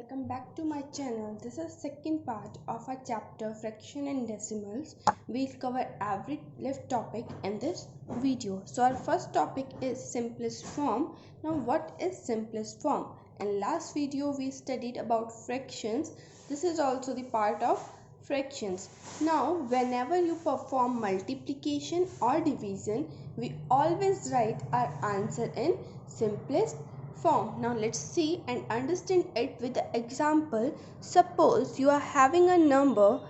Welcome back to my channel. This is second part of our chapter fraction and decimals. We'll cover every left topic in this video. So our first topic is simplest form. Now what is simplest form? In last video we studied about fractions. This is also the part of fractions. Now whenever you perform multiplication or division, we always write our answer in simplest form. Now let's see and understand it with the example. Suppose you are having a number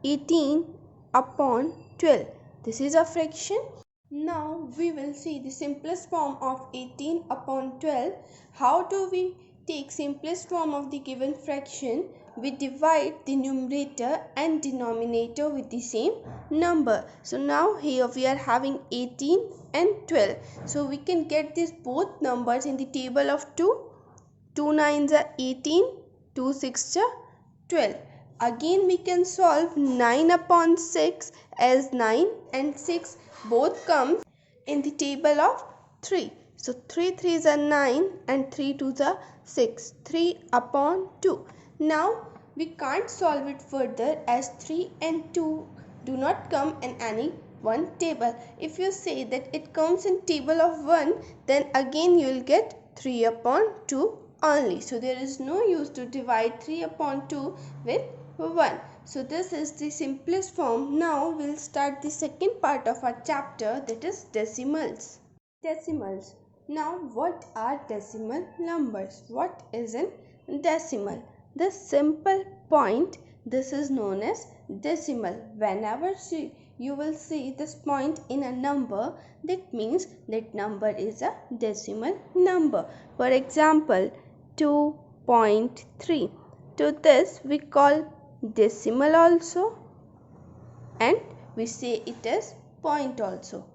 18 upon 12. This is a fraction. Now we will see the simplest form of 18 upon 12. How do we take simplest form of the given fraction? We divide the numerator and denominator with the same number. So now here we are having 18 and 12. So we can get these both numbers in the table of 2. 2 nines are 18, 2 6 are 12. Again we can solve 9 upon 6 as 9 and 6 both come in the table of 3. So 3 3s are 9 and 3 2s are 6. 3 upon 2. Now we can't solve it further as 3 and 2 do not come in any one table. If you say that it comes in table of 1, then again you will get 3 upon 2 only. So there is no use to divide 3 upon 2 with 1. So this is the simplest form. Now we'll start the second part of our chapter, that is decimals. Decimals. Now what are decimal numbers? What is a decimal? The simple point, this is known as decimal. Whenever you will see this point in a number, that means that number is a decimal number. For example, 2.3. To this we call decimal also, and we say it as point also.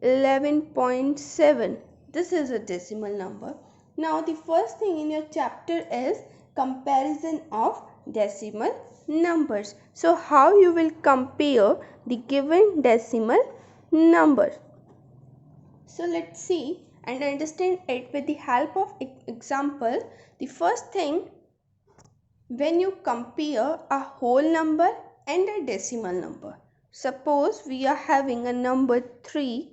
11.7. This is a decimal number. Now the first thing in your chapter is comparison of decimal numbers. So how you will compare the given decimal number? So let's see and understand it with the help of example. The first thing, when you compare a whole number and a decimal number. Suppose we are having a number 3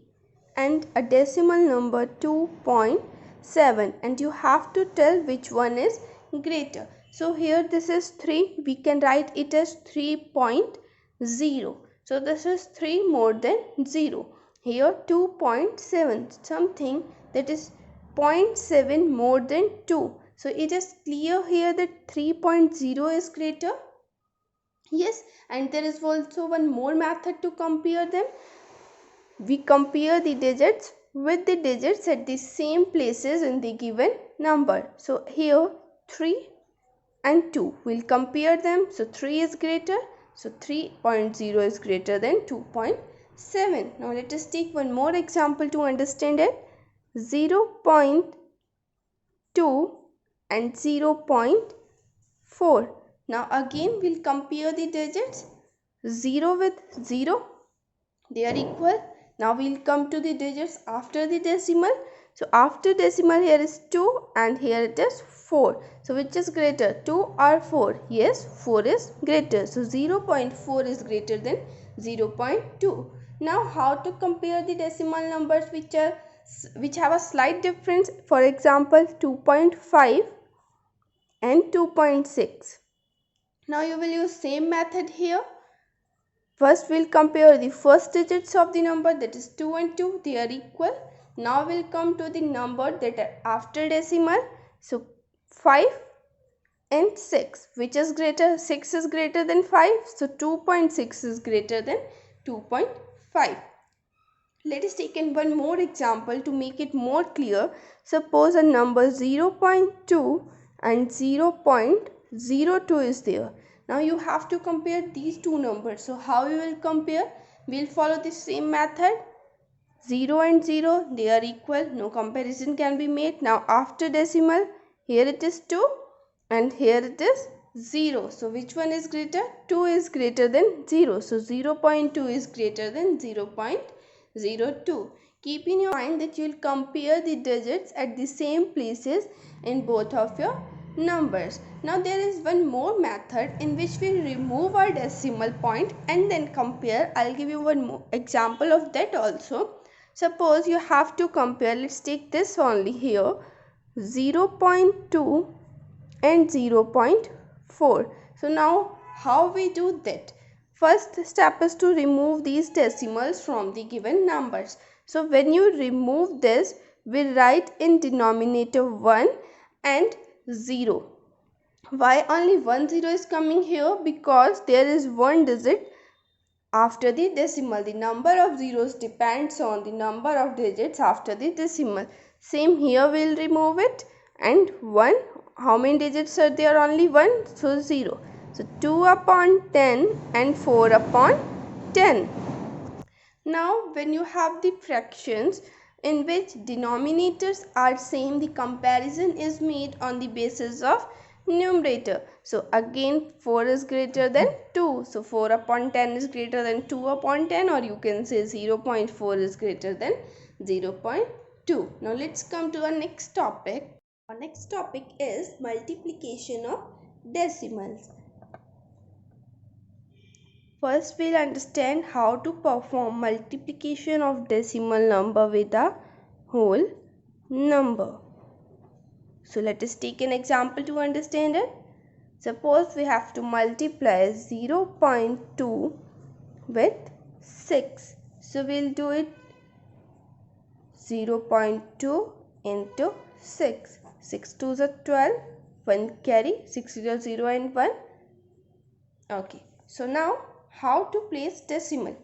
and a decimal number 2.7, and you have to tell which one is greater. So here this is 3, we can write it as 3.0. So this is 3 more than 0. Here 2.7, something that is 0.7 more than 2. So it is clear here that 3.0 is greater. Yes, and there is also one more method to compare them. We compare the digits with the digits at the same places in the given number. So here 3 and 2, we'll compare them. So 3 is greater, so 3.0 is greater than 2.7. Now let us take one more example to understand it. 0.2 and 0.4. Now again we'll compare the digits. 0 with 0, they are equal. Now we'll come to the digits after the decimal. So after decimal, here is 2 and here it is 4. So which is greater, 2 or 4? Yes, 4 is greater. So 0.4 is greater than 0.2. Now how to compare the decimal numbers which have a slight difference? For example, 2.5 and 2.6. Now you will use same method here. First we'll compare the first digits of the number, that is 2 and 2, they are equal. Now we'll come to the number that are after decimal. So 5 and 6, which is greater? 6 is greater than 5, so 2.6 is greater than 2.5. Let us take in one more example to make it more clear. Suppose a number 0.2 and 0.02 is there. Now you have to compare these two numbers. So how you will compare? We'll follow the same method. 0 and 0, they are equal. No comparison can be made. Now after decimal, here it is 2 and here it is 0. So which one is greater? 2 is greater than 0. So 0.2 is greater than 0.02. Keep in your mind that you will compare the digits at the same places in both of your numbers. Now there is one more method in which we remove our decimal point and then compare. I'll give you one more example of that also. Suppose you have to compare, let's take this only here, 0.2 and 0.4. So now how we do that? First step is to remove these decimals from the given numbers. So when you remove this, we write in denominator 1 and 0. Why only 1 0 is coming here? Because there is one digit after the decimal. The number of zeros depends on the number of digits after the decimal. Same here, we'll remove it. And 1, how many digits are there? Only 1, so 0. So 2 upon 10 and 4 upon 10. Now when you have the fractions in which denominators are same, the comparison is made on the basis of numerator. So again 4 is greater than 2. So 4 upon 10 is greater than 2 upon 10, or you can say 0.4 is greater than 0.2. Now let's come to our next topic. Our next topic is multiplication of decimals. First, we'll understand how to perform multiplication of decimal number with a whole number. So let us take an example to understand it. Suppose we have to multiply 0.2 with 6. So we'll do it 0.2 into 6. 6 2s are 12. 1 carry. 6 0 0 and 1. Okay. So now how to place decimal?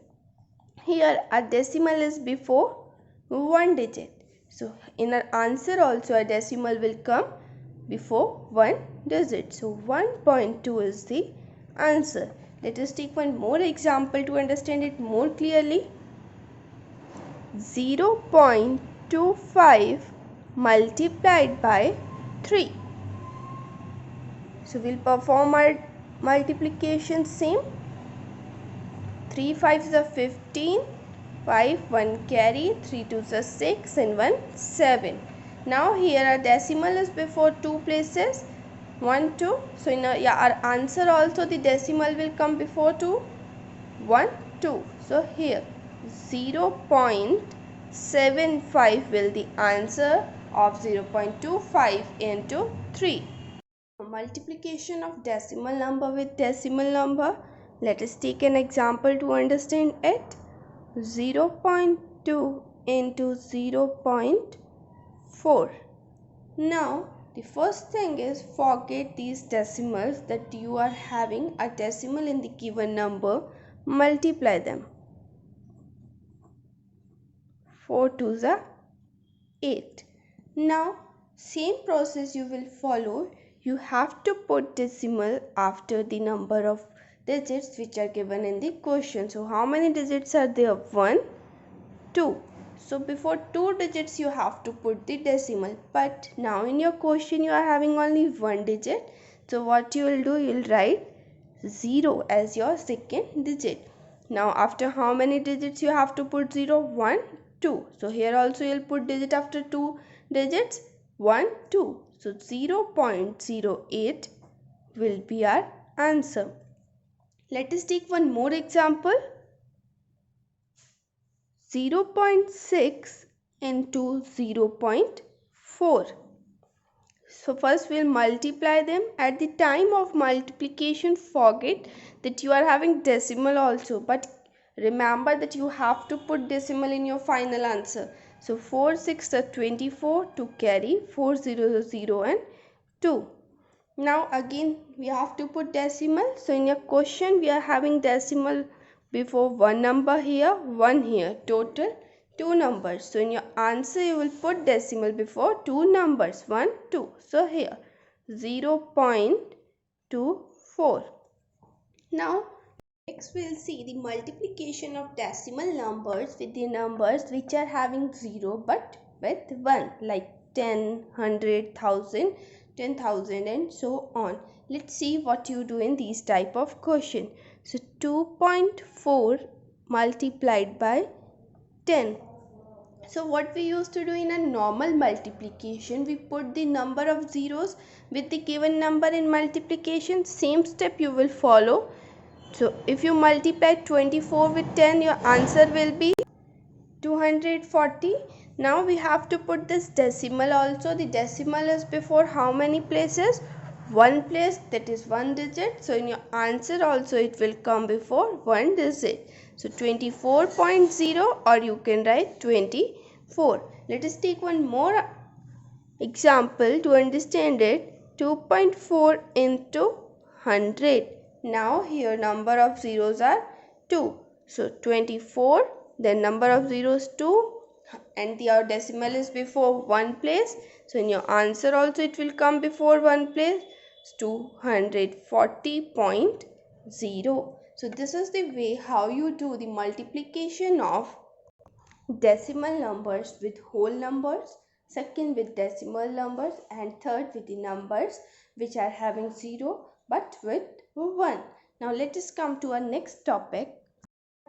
Here a decimal is before one digit. So in our answer also a decimal will come before one digit. So 1.2 is the answer. Let us take one more example to understand it more clearly. 0.25 multiplied by 3. So we'll perform our multiplication same. 3 5s are 15, 5 1 carry, 3 2s are 6 and 1 7. Now here our decimal is before two places, 1 2. So in our answer also the decimal will come before 2, 1 2. So here 0.75 will the answer of 0.25 into 3. Multiplication of decimal number with decimal number. Let us take an example to understand it. 0.2 into 0.4. Now the first thing is forget these decimals that you are having a decimal in the given number. Multiply them. 4 2s are 8. Now same process you will follow. You have to put decimal after the number of digits which are given in the question. So how many digits are there? 1 2. So before two digits you have to put the decimal, but now in your question you are having only one digit. So what you will do, you will write 0 as your second digit. Now after how many digits you have to put 0? 1 2. So here also you will put digit after two digits, 1 2. So 0.08 will be our answer. Let us take one more example. 0.6 into 0.4. So first we'll multiply them. At the time of multiplication, forget that you are having decimal also, but remember that you have to put decimal in your final answer. So 4 6 are 24, to carry, 4 0 0 and 2. Now again we have to put decimal. So in your question we are having decimal before one number here, one here, total two numbers. So in your answer you will put decimal before two numbers, 1 2. So here 0.24. Now next we will see the multiplication of decimal numbers with the numbers which are having 0 but with 1, like 10, 100, 1000, 10,000 and so on. Let's see what you do in these type of question. So 2.4 multiplied by 10. So what we used to do in a normal multiplication, we put the number of zeros with the given number in multiplication. Same step you will follow. So if you multiply 24 with 10, your answer will be 240. Now we have to put this decimal also. The decimal is before how many places? One place, that is one digit. So in your answer also it will come before one digit. So 24.0, or you can write 24. Let us take one more example to understand it. 2.4 into 100. Now here number of zeros are 2. So 24, then number of zeros 2, and your decimal is before one place. So in your answer also it will come before one place. 240.0. So this is the way how you do the multiplication of decimal numbers with whole numbers, second with decimal numbers, and third with the numbers which are having 0 but with 1. Now let us come to our next topic.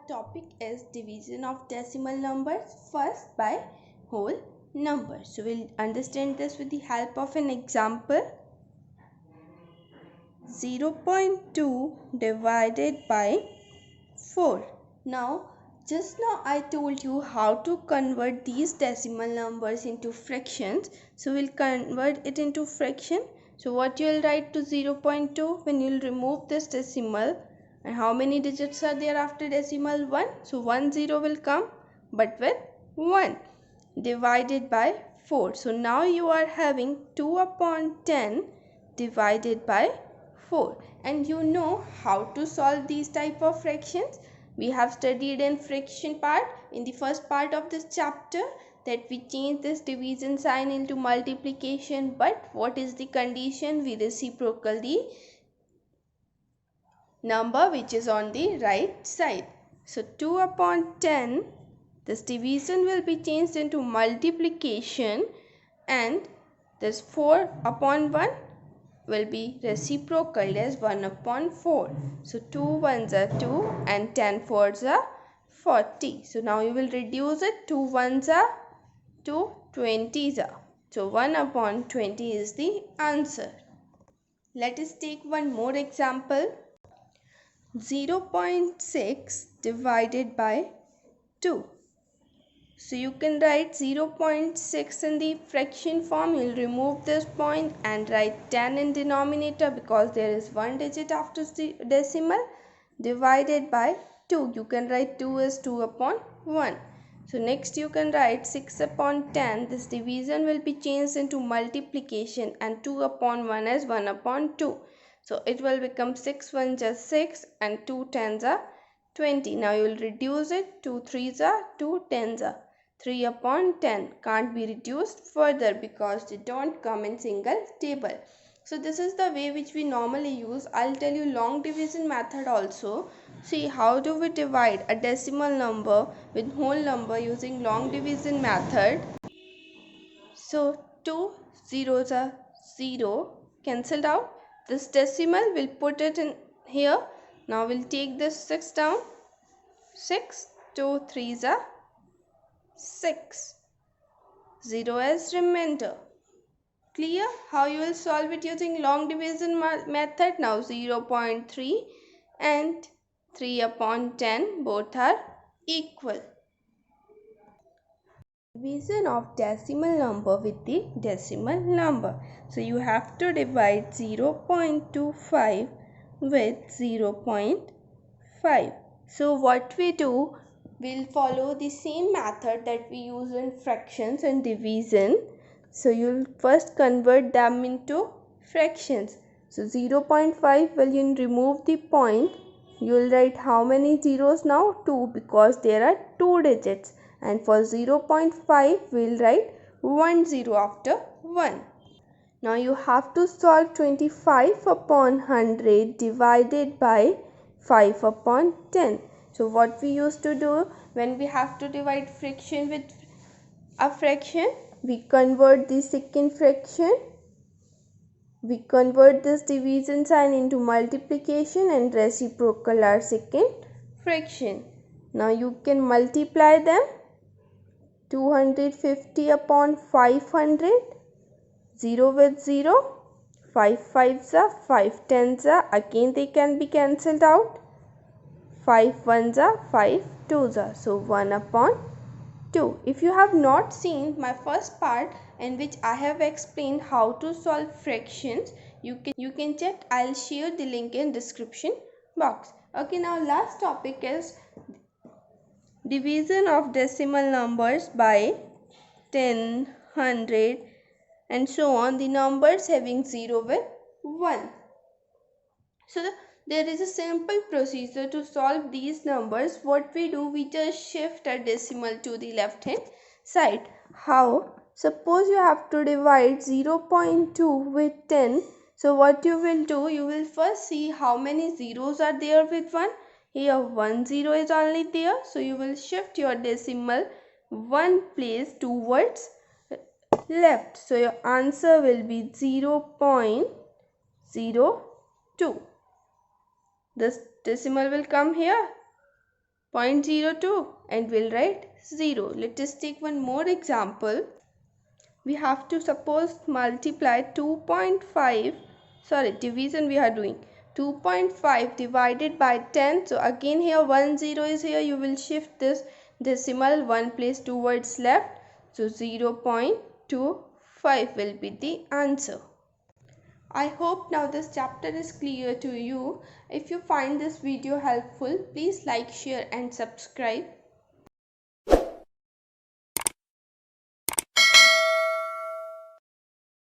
Topic is division of decimal numbers, first by whole numbers. So we'll understand this with the help of an example. 0.2 divided by 4. Now just now I told you how to convert these decimal numbers into fractions. So we'll convert it into fraction. So what you'll write to 0.2 when you'll remove this decimal, and how many digits are there after decimal? 1. So 1 0 will come, but with 1, divided by 4. So now you are having 2 upon 10 divided by 4. And you know how to solve these type of fractions. We have studied in fraction part in the first part of this chapter, that we change this division sign into multiplication. But what is the condition? We reciprocal the number which is on the right side. So 2 upon 10, this division will be changed into multiplication, and this 4 upon 1 will be reciprocal as 1 upon 4. So 2 ones are 2 and 10 fours are 40. So now you will reduce it. 2 ones are 2 20s are. So 1 upon 20 is the answer. Let us take one more example. 0.6 divided by 2. So you can write 0.6 in the fraction form. You'll remove this point and write 10 in denominator because there is one digit after the decimal, divided by 2. You can write 2 is 2 upon 1. So next you can write 6 upon 10. This division will be changed into multiplication, and 2 upon 1 as 1 upon 2. So it will become 6 1s are 6 and 2 10s are 20. Now you will reduce it. 2 3s are 2 10s are. 3 upon 10 can't be reduced further because they don't come in single table. So this is the way which we normally use. I'll tell you long division method also. See how do we divide a decimal number with whole number using long division method. So 2 zeros are 0, cancelled out. This decimal we'll put it in here. Now we'll take this 6 down. 6, 2 3s are 6. 0 as remainder. Clear how you will solve it using long division method? Now 0.3 and 3 upon 10 both are equal. Division of decimal number with the decimal number. So you have to divide 0.25 with 0.5. So what we do, we'll follow the same method that we use in fractions and division. So you'll first convert them into fractions. So 0.5, when you remove the point, you'll write how many zeros now? 2, because there are 2 digits. And for 0.5, we'll write 1 0 after 1. Now you have to solve 25 upon 100 divided by 5 upon 10. So what we used to do when we have to divide fraction with a fraction, we convert the second fraction. We convert this division sign into multiplication and reciprocal our second fraction. Now you can multiply them. 250 upon 500. 0 with 0. 5 5s are 5 10s are. Again they can be cancelled out. 5 1s are 5 2s are. So 1 upon 2. If you have not seen my first part in which I have explained how to solve fractions, you can check. I'll share the link in description box. Okay, now last topic is division of decimal numbers by 10, 100 and so on, the numbers having 0 with 1. So there is a simple procedure to solve these numbers. What we do, we just shift a decimal to the left hand side. How? Suppose you have to divide 0.2 with 10. So what you will do, you will first see how many zeros are there with 1. Here 1 0 is only there. So you will shift your decimal one place towards left. So your answer will be 0.02. This decimal will come here 0.02 and we'll write 0. Let us take one more example. We have to suppose multiply 2.5, division we are doing. 2.5 divided by 10. So again here 1 0 is here. You will shift this decimal one place towards left. So 0.25 will be the answer. I hope now this chapter is clear to you. If you find this video helpful, please like, share and subscribe.